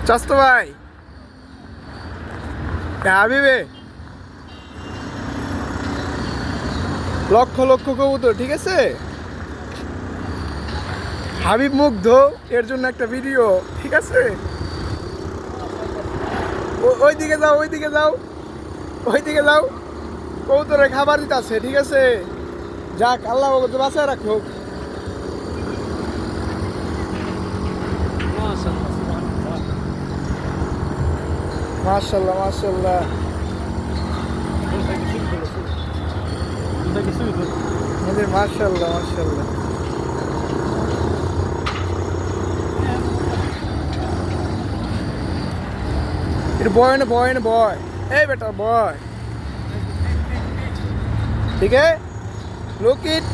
চাস্তো ভাই হাবিবে লক্ষ লক্ষ কবুতর, ঠিক আছে? হাবিব মুগ্ধ, এর জন্য একটা ভিডিও, ঠিক আছে? ওইদিকে যাও, ওইদিকে যাও, ওইদিকে যাও, কবুতরের খাবার দিতে আছে, ঠিক আছে? যাক, আল্লাহ বাঁচায় রাখো। মাশাল্লাহ মাশাল্লাহ, মাশাল্লাহ মাশাল্লাহ। এটা বয় না, বয় না, বয়, এই বেটা বয়, ঠিক আছে? লুক ইট,